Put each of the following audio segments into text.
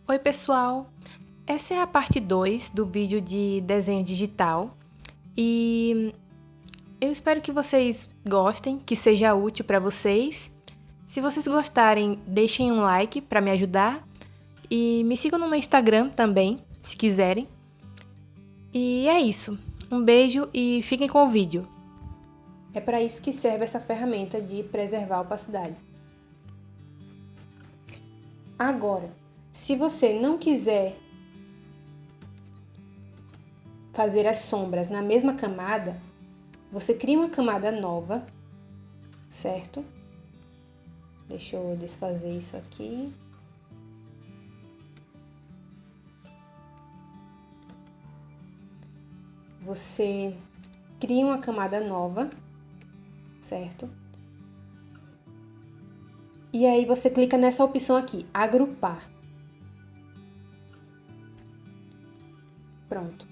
Oi pessoal, essa é a parte 2 do vídeo de desenho digital e eu espero que vocês gostem, que seja útil para vocês. Se vocês gostarem, deixem um like para me ajudar e me sigam no meu Instagram também, se quiserem. E é isso, um beijo e fiquem com o vídeo. É para isso que serve essa ferramenta de preservar a opacidade. Agora, se você não quiser fazer as sombras na mesma camada, você cria uma camada nova, certo? Deixa eu desfazer isso aqui. Você cria uma camada nova, certo? E aí você clica nessa opção aqui, agrupar. Pronto.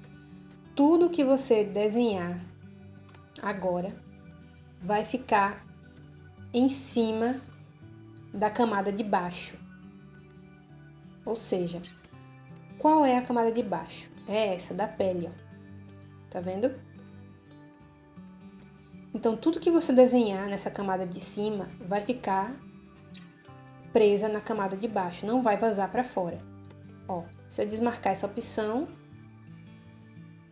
Tudo que você desenhar agora vai ficar em cima da camada de baixo. Ou seja, qual é a camada de baixo? É essa, da pele, ó. Tá vendo? Então, tudo que você desenhar nessa camada de cima vai ficar presa na camada de baixo, não vai vazar para fora. Ó, se eu desmarcar essa opção,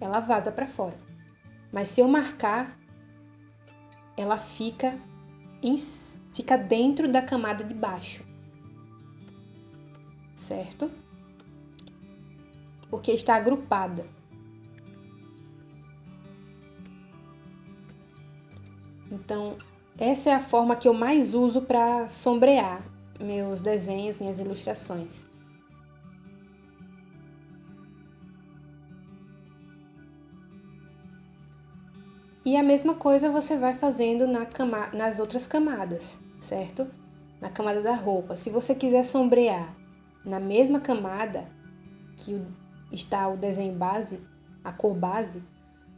ela vaza para fora. Mas se eu marcar, ela fica dentro da camada de baixo, certo? Porque está agrupada. Então, essa é a forma que eu mais uso para sombrear meus desenhos, minhas ilustrações. E a mesma coisa você vai fazendo nas outras camadas, certo? Na camada da roupa. Se você quiser sombrear na mesma camada que está o desenho base, a cor base,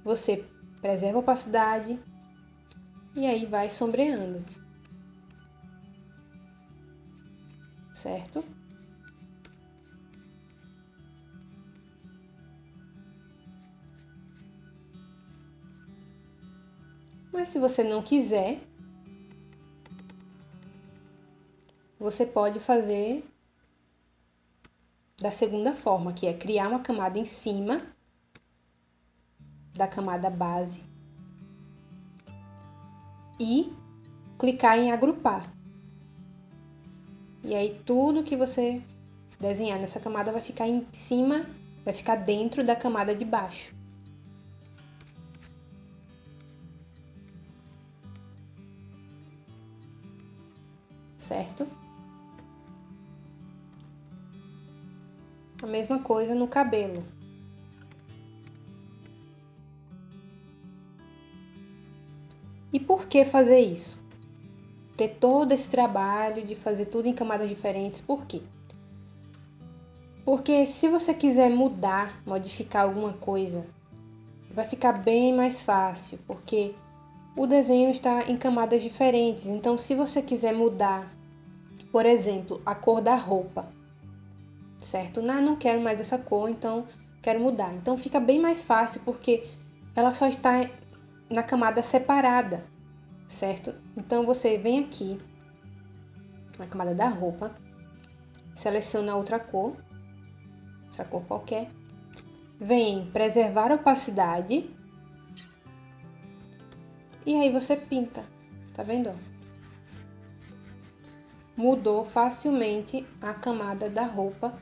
você preserva a opacidade e aí vai sombreando, certo? Mas se você não quiser, você pode fazer da segunda forma, que é criar uma camada em cima da camada base e clicar em agrupar. E aí tudo que você desenhar nessa camada vai ficar em cima, vai ficar dentro da camada de baixo. Certo? A mesma coisa no cabelo. E por que fazer isso? Ter todo esse trabalho de fazer tudo em camadas diferentes, por quê? Porque se você quiser mudar, modificar alguma coisa, vai ficar bem mais fácil, porque o desenho está em camadas diferentes. Então, se você quiser mudar, por exemplo, a cor da roupa, certo? Não quero mais essa cor, então quero mudar. Então, fica bem mais fácil, porque ela só está na camada separada, certo? Então, você vem aqui, na camada da roupa, seleciona outra cor qualquer, vem em preservar a opacidade e aí você pinta, tá vendo? Mudou facilmente a camada da roupa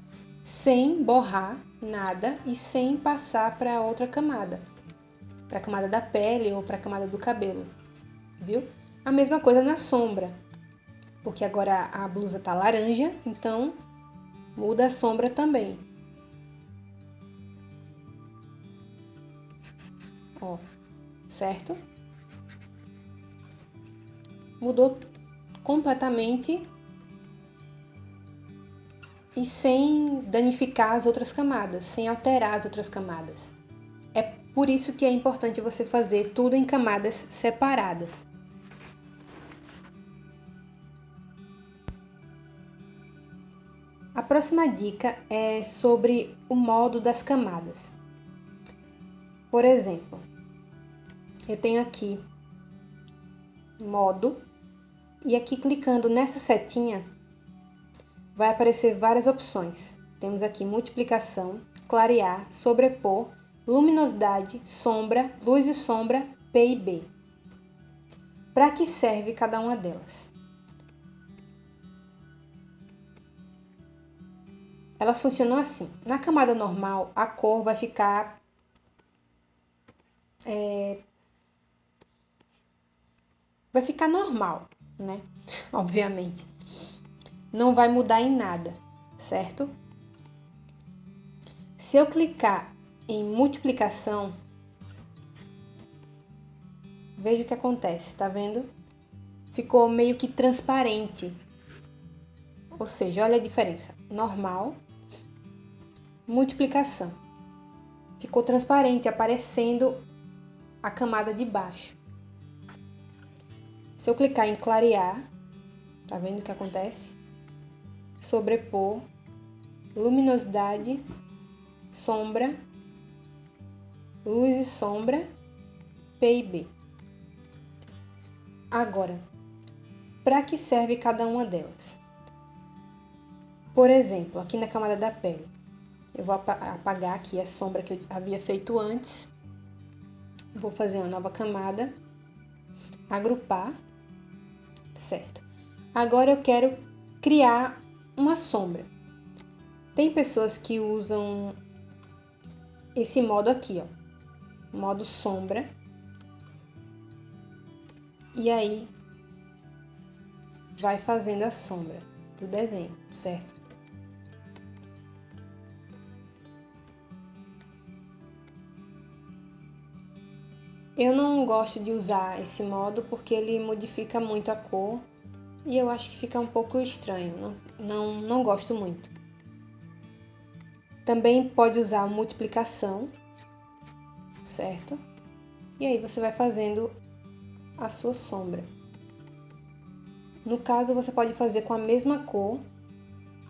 sem borrar nada e sem passar para outra camada, para a camada da pele ou para a camada do cabelo, viu? A mesma coisa na sombra, porque agora a blusa tá laranja, então muda a sombra também. Ó, certo? Mudou completamente e sem danificar as outras camadas, sem alterar as outras camadas. É por isso que é importante você fazer tudo em camadas separadas. A próxima dica é sobre o modo das camadas. Por exemplo, eu tenho aqui modo e aqui clicando nessa setinha vai aparecer várias opções. Temos aqui multiplicação, clarear, sobrepor, luminosidade, sombra, luz e sombra, P e B. Para que serve cada uma delas? Elas funcionam assim. Na camada normal, a cor vai ficar normal, né? Obviamente. Não vai mudar em nada, certo? Se eu clicar em multiplicação, veja o que acontece, tá vendo? Ficou meio que transparente. Ou seja, olha a diferença. Normal, multiplicação. Ficou transparente, aparecendo a camada de baixo. Se eu clicar em clarear, tá vendo o que acontece? Sobrepor, luminosidade, sombra, luz e sombra, P e B. Agora, para que serve cada uma delas? Por exemplo, aqui na camada da pele, eu vou apagar aqui a sombra que eu havia feito antes. Vou fazer uma nova camada, agrupar, certo? Agora eu quero criar uma sombra. Tem pessoas que usam esse modo aqui, ó, modo sombra. E aí vai fazendo a sombra do desenho, certo? Eu não gosto de usar esse modo porque ele modifica muito a cor e eu acho que fica um pouco estranho, não gosto muito. Também pode usar a multiplicação, certo? E aí você vai fazendo a sua sombra. No caso, você pode fazer com a mesma cor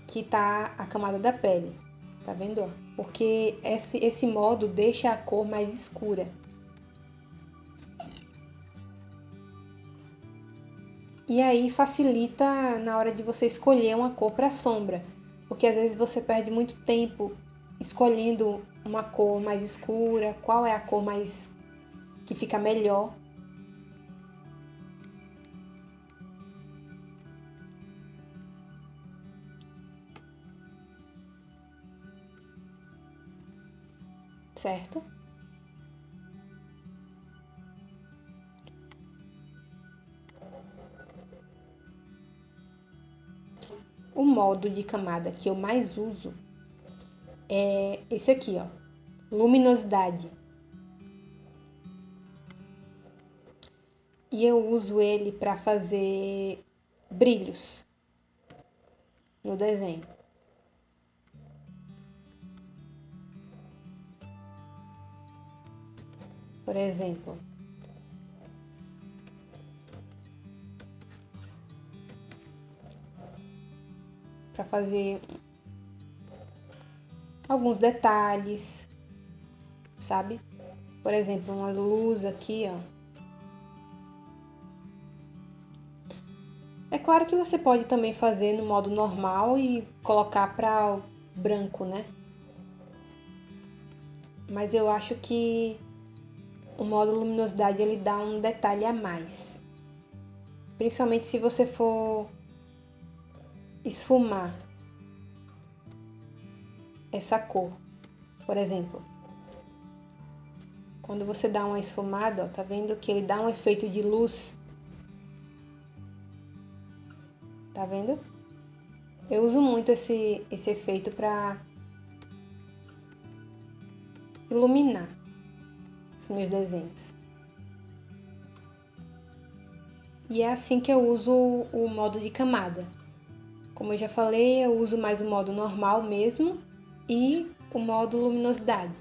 que tá a camada da pele, tá vendo? Porque esse modo deixa a cor mais escura. E aí facilita na hora de você escolher uma cor para sombra, porque às vezes você perde muito tempo escolhendo uma cor mais escura, qual é a cor mais que fica melhor. Certo? O modo de camada que eu mais uso é esse aqui, ó, luminosidade. E eu uso ele para fazer brilhos no desenho. Por exemplo, para fazer alguns detalhes, sabe? Por exemplo, uma luz aqui, ó. É claro que você pode também fazer no modo normal e colocar para branco, né? Mas eu acho que o modo luminosidade ele dá um detalhe a mais. Principalmente se você for esfumar essa cor. Por exemplo, quando você dá uma esfumada, ó, tá vendo que ele dá um efeito de luz? Tá vendo? Eu uso muito esse efeito para iluminar os meus desenhos. E é assim que eu uso o modo de camada. Como eu já falei, eu uso mais o modo normal mesmo e o modo luminosidade.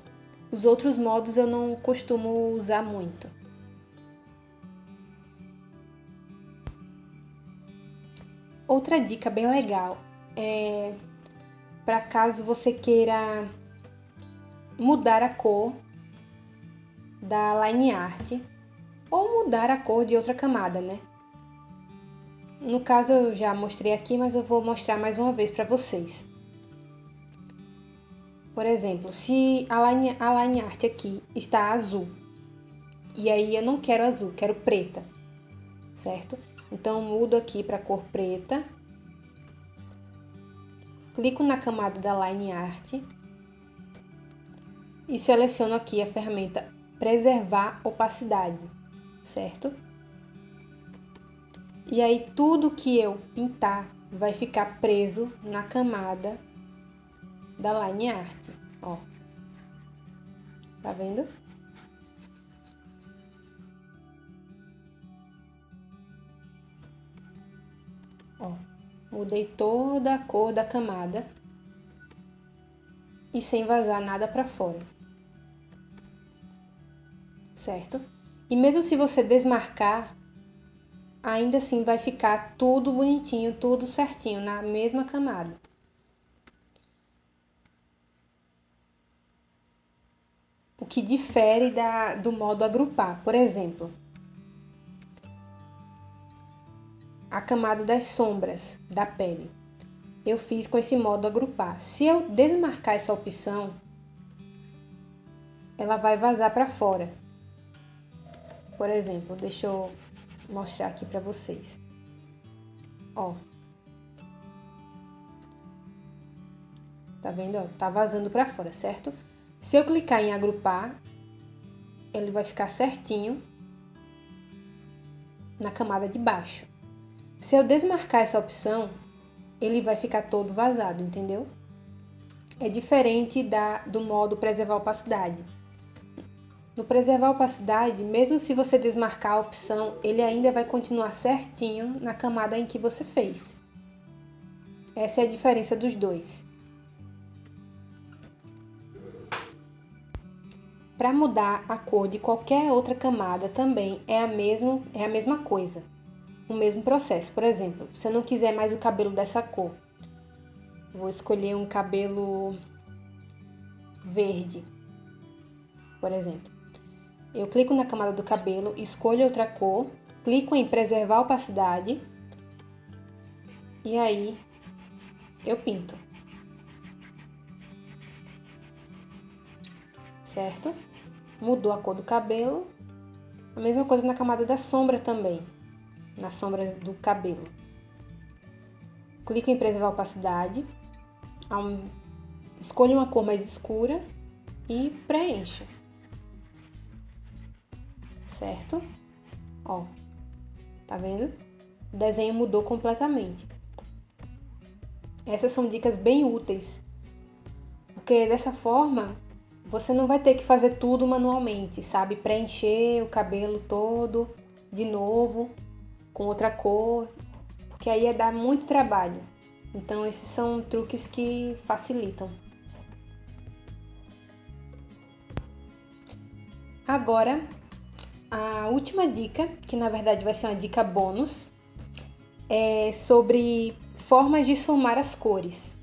Os outros modos eu não costumo usar muito. Outra dica bem legal é para caso você queira mudar a cor da line art ou mudar a cor de outra camada, né? No caso eu já mostrei aqui, mas eu vou mostrar mais uma vez para vocês. Por exemplo, se a line art aqui está azul, e aí eu não quero azul, quero preta, certo? Então mudo aqui para a cor preta, clico na camada da line art e seleciono aqui a ferramenta preservar opacidade, certo? E aí tudo que eu pintar vai ficar preso na camada da line art, ó. Tá vendo? Ó, mudei toda a cor da camada e sem vazar nada para fora, certo? E mesmo se você desmarcar, ainda assim vai ficar tudo bonitinho, tudo certinho na mesma camada. O que difere do modo agrupar, por exemplo, a camada das sombras da pele. Eu fiz com esse modo agrupar. Se eu desmarcar essa opção, ela vai vazar para fora. Por exemplo, deixa eu mostrar aqui para vocês. Ó. Tá vendo? Ó, tá vazando para fora, certo? Se eu clicar em agrupar, ele vai ficar certinho na camada de baixo. Se eu desmarcar essa opção, ele vai ficar todo vazado, entendeu? É diferente do modo preservar opacidade. No preservar opacidade, mesmo se você desmarcar a opção, ele ainda vai continuar certinho na camada em que você fez. Essa é a diferença dos dois. Para mudar a cor de qualquer outra camada também é a mesma coisa, o mesmo processo. Por exemplo, se eu não quiser mais o cabelo dessa cor, vou escolher um cabelo verde, por exemplo. Eu clico na camada do cabelo, escolho outra cor, clico em preservar a opacidade e aí eu pinto, certo? Mudou a cor do cabelo. A mesma coisa na camada da sombra também, na sombra do cabelo. Clico em preservar a opacidade, escolho uma cor mais escura e preencho, certo? Ó, tá vendo? O desenho mudou completamente. Essas são dicas bem úteis, porque dessa forma você não vai ter que fazer tudo manualmente, sabe? Preencher o cabelo todo de novo com outra cor, porque aí ia dar muito trabalho. Então esses são truques que facilitam. Agora, a última dica, que na verdade vai ser uma dica bônus, é sobre formas de somar as cores,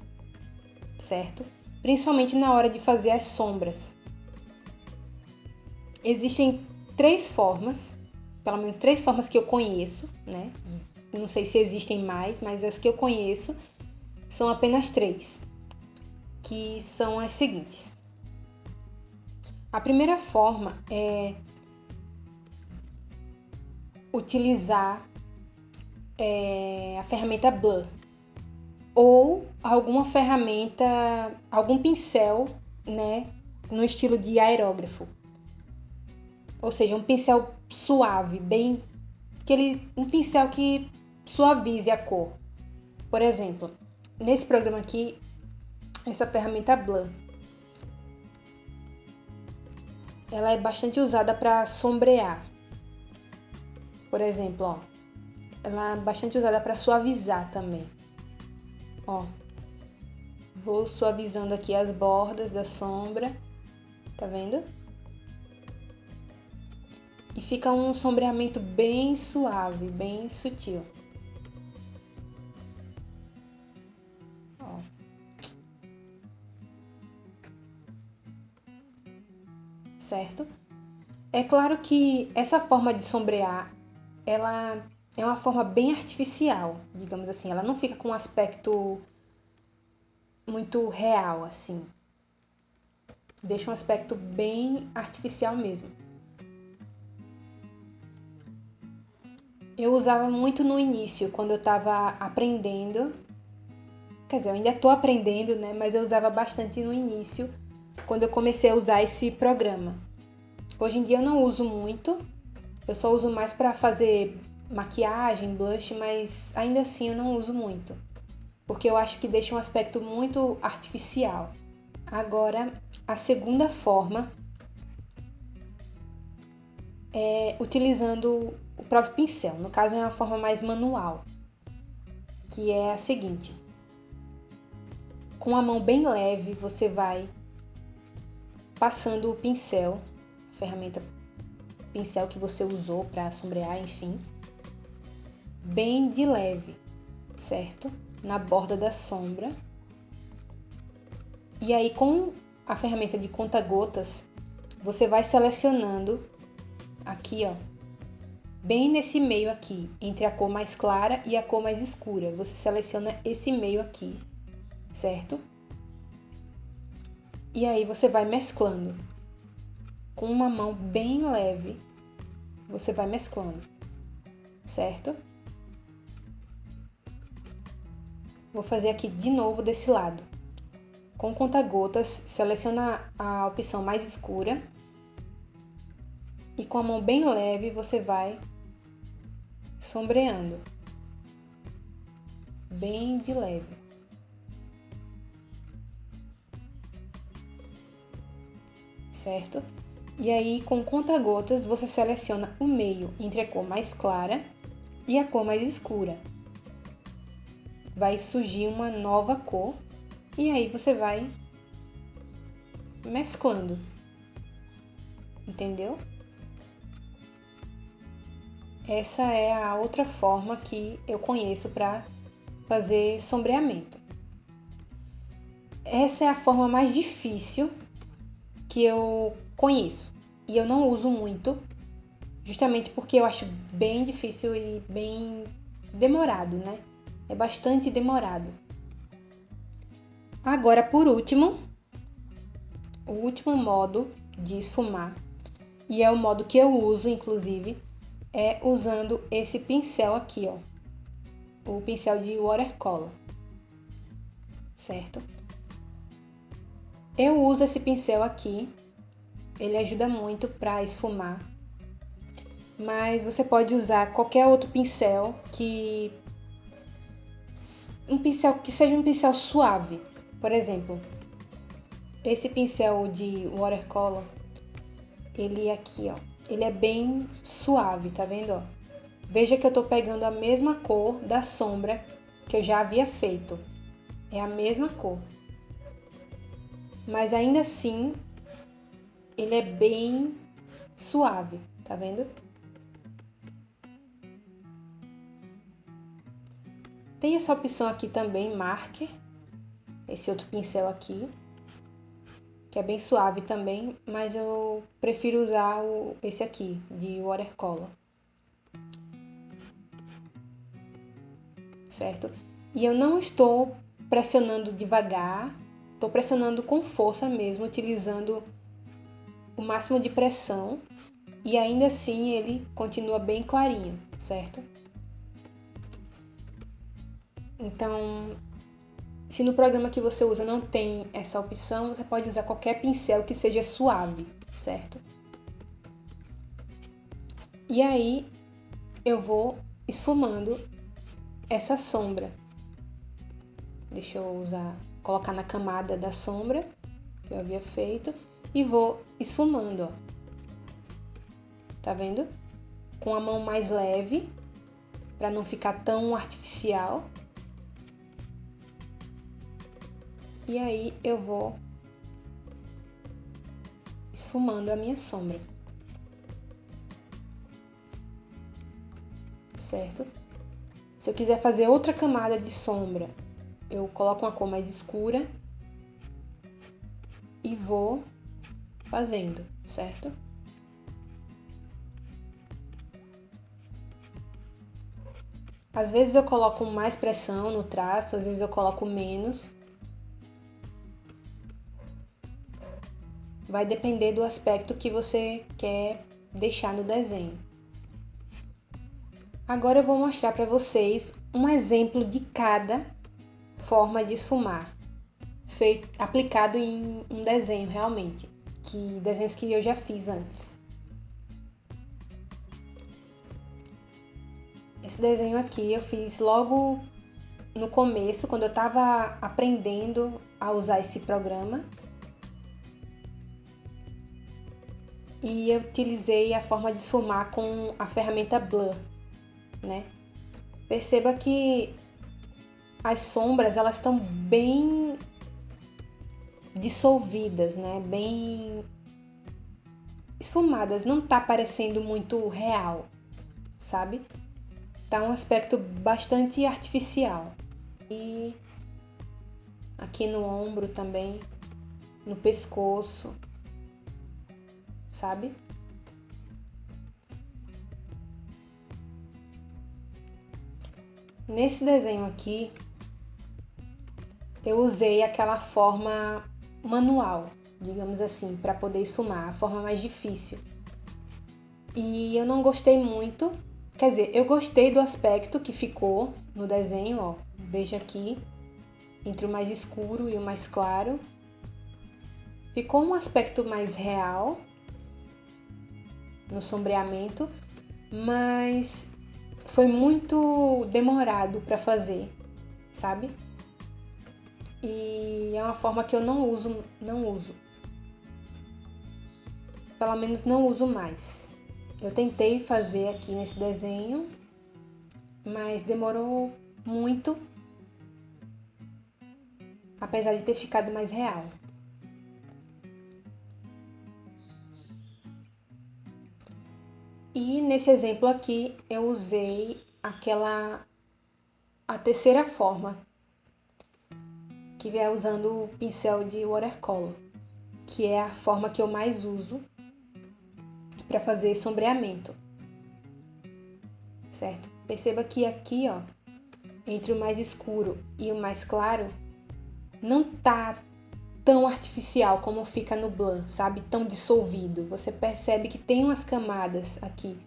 certo? Principalmente na hora de fazer as sombras. Existem 3 formas, pelo menos 3 formas que eu conheço, né? Não sei se existem mais, mas as que eu conheço são apenas 3, que são as seguintes. A primeira forma é utilizar a ferramenta Blur ou alguma ferramenta, algum pincel, né, no estilo de aerógrafo. Ou seja, um pincel suave, um pincel que suavize a cor. Por exemplo, nesse programa aqui, essa ferramenta Blur, ela é bastante usada para sombrear. Por exemplo, ó, ela é bastante usada para suavizar também. Ó, vou suavizando aqui as bordas da sombra, tá vendo? E fica um sombreamento bem suave, bem sutil. Ó. certo? É claro que essa forma de sombrear, ela é uma forma bem artificial, digamos assim. Ela não fica com um aspecto muito real, assim. Deixa um aspecto bem artificial mesmo. Eu usava muito no início, quando eu estava aprendendo. Quer dizer, eu ainda estou aprendendo, né? Mas eu usava bastante no início, quando eu comecei a usar esse programa. Hoje em dia eu não uso muito. Eu só uso mais para fazer maquiagem, blush, mas ainda assim eu não uso muito. Porque eu acho que deixa um aspecto muito artificial. Agora, a segunda forma é utilizando o próprio pincel. No caso, é uma forma mais manual, que é a seguinte. Com a mão bem leve, você vai passando o pincel, a ferramenta pincel que você usou para sombrear, enfim, bem de leve, certo? Na borda da sombra. E aí, com a ferramenta de conta-gotas, você vai selecionando aqui, ó, bem nesse meio aqui, entre a cor mais clara e a cor mais escura. Você seleciona esse meio aqui, certo? E aí você vai mesclando. Com uma mão bem leve, você vai mesclando, certo? Vou fazer aqui de novo desse lado. Com conta-gotas, seleciona a opção mais escura e com a mão bem leve você vai sombreando, bem de leve. Certo? E aí, com conta-gotas, você seleciona o meio entre a cor mais clara e a cor mais escura. Vai surgir uma nova cor e aí você vai mesclando. Entendeu? Essa é a outra forma que eu conheço para fazer sombreamento. Essa é a forma mais difícil que eu conheço e eu não uso muito, justamente porque eu acho bem difícil e bem demorado, né? É bastante demorado. Agora, por último, o último modo de esfumar, e é o modo que eu uso, inclusive, é usando esse pincel aqui, ó, o pincel de watercolor, certo? Eu uso esse pincel aqui, ele ajuda muito para esfumar, mas você pode usar qualquer outro pincel que seja um pincel suave. Por exemplo, esse pincel de watercolor, ele aqui, ó, ele é bem suave, tá vendo, ó? Veja que eu tô pegando a mesma cor da sombra que eu já havia feito. É a mesma cor. Mas ainda assim, ele é bem suave, tá vendo? Tem essa opção aqui também, marker, esse outro pincel aqui, que é bem suave também, mas eu prefiro usar esse aqui, de watercolor. Certo? E eu não estou pressionando devagar, estou pressionando com força mesmo, utilizando o máximo de pressão, e ainda assim ele continua bem clarinho, certo? Então, se no programa que você usa não tem essa opção, você pode usar qualquer pincel que seja suave, certo? E aí eu vou esfumando essa sombra. Deixa eu colocar na camada da sombra que eu havia feito e vou esfumando, ó. Tá vendo? Com a mão mais leve, para não ficar tão artificial. E aí eu vou esfumando a minha sombra. Certo? Se eu quiser fazer outra camada de sombra, eu coloco uma cor mais escura e vou fazendo, certo? Às vezes eu coloco mais pressão no traço, às vezes eu coloco menos. Vai depender do aspecto que você quer deixar no desenho. Agora eu vou mostrar para vocês um exemplo de cada forma de esfumar, aplicado em um desenho realmente, desenhos que eu já fiz antes. Esse desenho aqui eu fiz logo no começo, quando eu estava aprendendo a usar esse programa. E eu utilizei a forma de esfumar com a ferramenta Blur, né? Perceba que as sombras, elas estão bem dissolvidas, né? Bem esfumadas, não tá parecendo muito real, sabe? Tá um aspecto bastante artificial. E aqui no ombro também, no pescoço, sabe? Nesse desenho aqui, eu usei aquela forma manual, digamos assim, para poder esfumar, a forma mais difícil. E eu não gostei muito, quer dizer, eu gostei do aspecto que ficou no desenho, ó. Veja aqui, entre o mais escuro e o mais claro. Ficou um aspecto mais real no sombreamento, mas foi muito demorado para fazer, sabe? E é uma forma que eu não uso. Pelo menos não uso mais. Eu tentei fazer aqui nesse desenho, mas demorou muito, apesar de ter ficado mais real. E nesse exemplo aqui eu usei a terceira forma, que é usando o pincel de watercolor, que é a forma que eu mais uso para fazer sombreamento, certo? Perceba que aqui, ó, entre o mais escuro e o mais claro, não tá tão artificial como fica no Blur, sabe? Tão dissolvido. Você percebe que tem umas camadas aqui.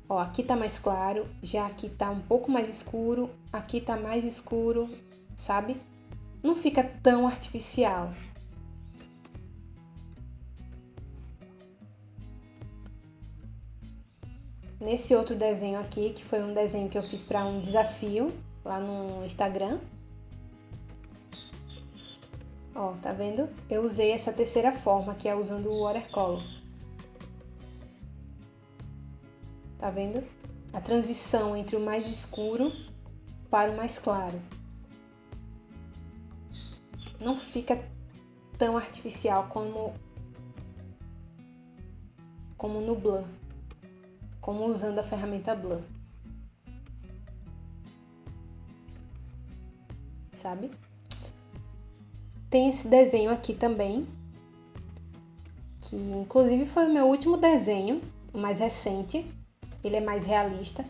Ó, aqui tá mais claro, já aqui tá um pouco mais escuro, aqui tá mais escuro, sabe? Não fica tão artificial. Nesse outro desenho aqui, que foi um desenho que eu fiz para um desafio lá no Instagram. Ó, tá vendo? Eu usei essa terceira forma, que é usando o watercolor. Tá vendo? A transição entre o mais escuro para o mais claro. Não fica tão artificial como no Blur, como usando a ferramenta Blur. Sabe? Tem esse desenho aqui também, que inclusive foi o meu último desenho, o mais recente. Ele é mais realista.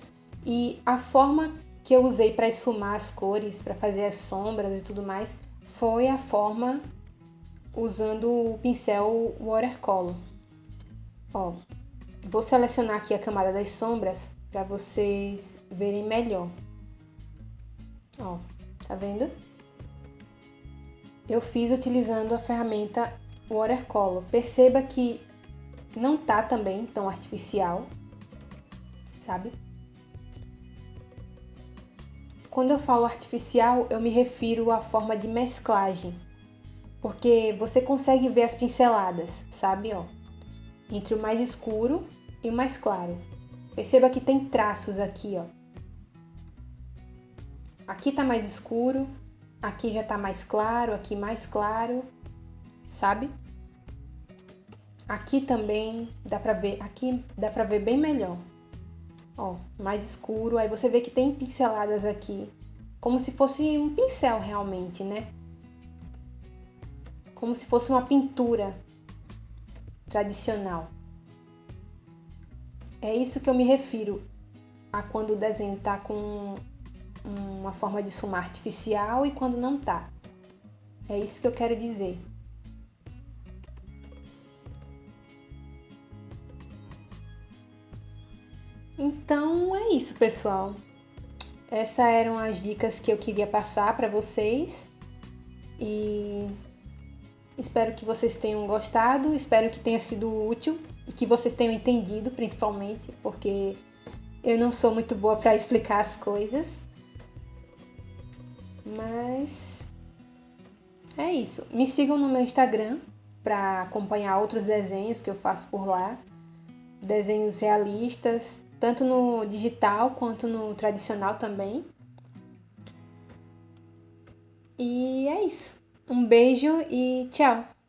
E a forma que eu usei para esfumar as cores, para fazer as sombras e tudo mais, foi a forma usando o pincel watercolor. Ó, vou selecionar aqui a camada das sombras para vocês verem melhor. Ó, tá vendo? Eu fiz utilizando a ferramenta watercolor. Perceba que não tá também tão artificial, sabe? Quando eu falo artificial, eu me refiro à forma de mesclagem, porque você consegue ver as pinceladas, sabe? Ó, entre o mais escuro e o mais claro. Perceba que tem traços aqui, ó. Aqui tá mais escuro, aqui já tá mais claro, aqui mais claro, sabe? Aqui também dá pra ver, aqui dá pra ver bem melhor. Ó, mais escuro, aí você vê que tem pinceladas aqui, como se fosse um pincel realmente, né? Como se fosse uma pintura. tradicional. É isso que eu me refiro a quando o desenho está com uma forma de suma artificial e quando não está. É isso que eu quero dizer. Então é isso, pessoal. Essas eram as dicas que eu queria passar para vocês e espero que vocês tenham gostado, espero que tenha sido útil e que vocês tenham entendido, principalmente, porque eu não sou muito boa para explicar as coisas. Mas é isso. Me sigam no meu Instagram para acompanhar outros desenhos que eu faço por lá. Desenhos realistas, tanto no digital quanto no tradicional também. E é isso. Um beijo e tchau!